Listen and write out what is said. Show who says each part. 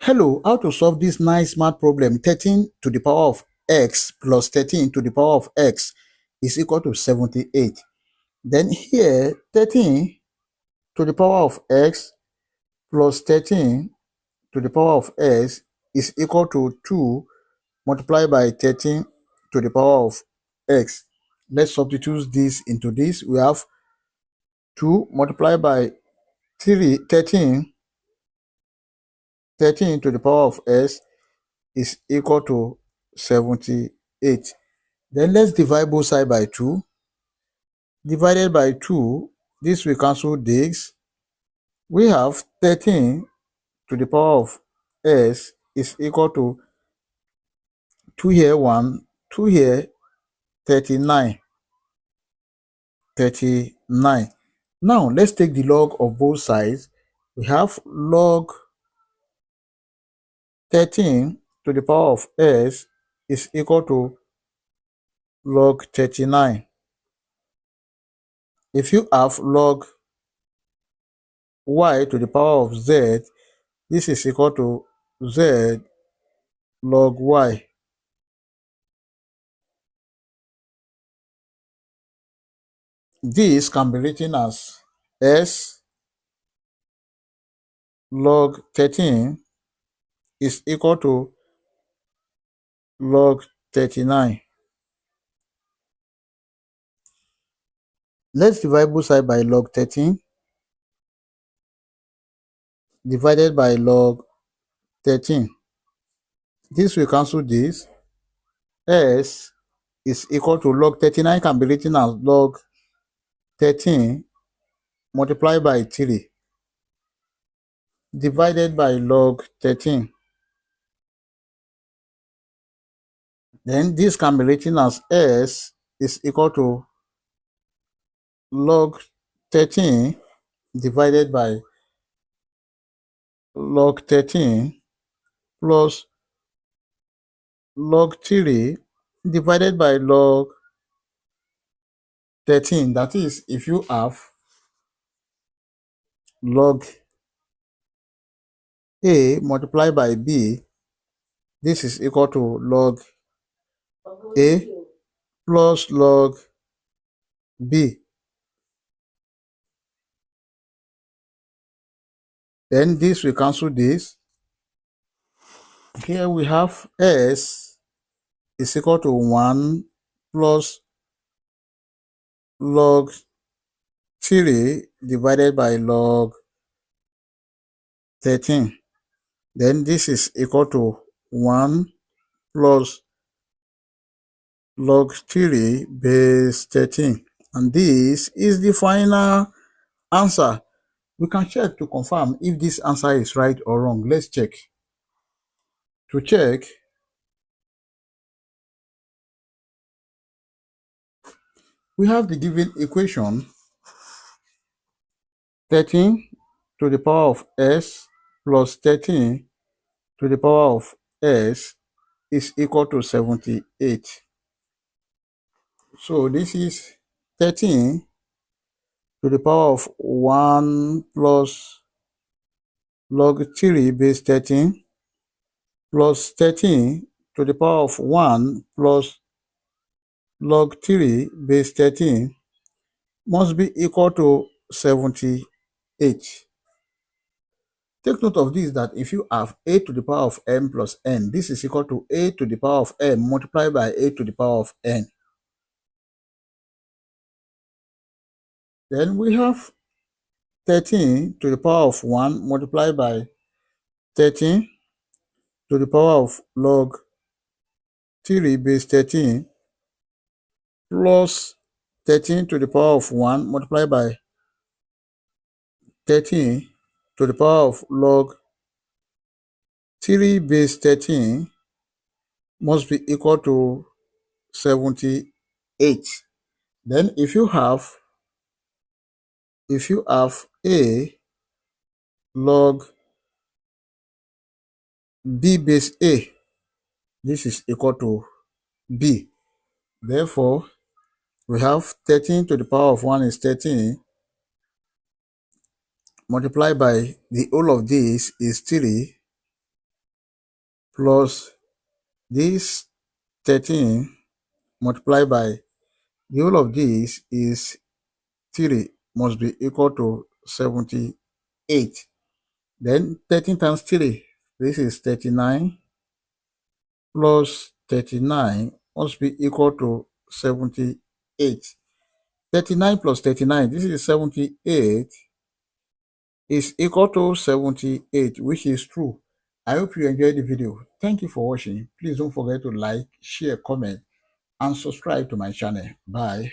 Speaker 1: Hello, how to solve this nice math problem? 13 to the power of x plus 13 to the power of x is equal to 78. Then here, 13 to the power of x plus 13 to the power of x is equal to 2 multiplied by 13 to the power of x. Let's substitute this into this. We have 2 multiplied by 13 to the power of x is equal to 78. Then let's divide both sides by 2. Divided by 2, this will cancel this. We have 13 to the power of s is equal to 2 here 1, 2 here 39. Now let's take the log of both sides. We have log 13 to the power of s is equal to log 39. If you have log y to the power of z, this is equal to z log y. This can be written as s log 13 is equal to log 39. Let's divide both sides by log 13 divided by log 13. This will cancel this. S is equal to log 39 can be written as log 13 multiplied by 3 divided by log 13. Then this can be written as s is equal to log 13 divided by log 13 plus log 3 divided by log 13. That is, if you have log a multiplied by b, this is equal to log a plus log b. Then this will cancel this. Here we have s is equal to 1 plus log 3 divided by log 13. Then this is equal to 1 plus log 3 base 13. And this is the final answer. We can check to confirm if this answer is right or wrong. Let's check. To check, we have the given equation 13 to the power of s plus 13 to the power of s is equal to 78. So this is 13 to the power of 1 plus log 3 base 13 plus 13 to the power of 1 plus log 3 base 13 must be equal to 78. Take note of this, that if you have a to the power of m plus n, this is equal to a to the power of m multiplied by a to the power of n. Then we have 13 to the power of 1 multiplied by 13 to the power of log 3 base 13 plus 13 to the power of 1 multiplied by 13 to the power of log 3 base 13 must be equal to 78. Then if you have a log b base a, this is equal to b. Therefore, we have 13 to the power of 1 is 13 multiplied by the whole of this is 3 plus this 13 multiplied by the whole of this is 3 must be equal to 78. Then 13 times 3, this is 39, plus 39 must be equal to 78. 39 plus 39, this is 78, is equal to 78, which is true. I hope you enjoyed the video. Thank you for watching. Please don't forget to like, share, comment, and subscribe to my channel. Bye.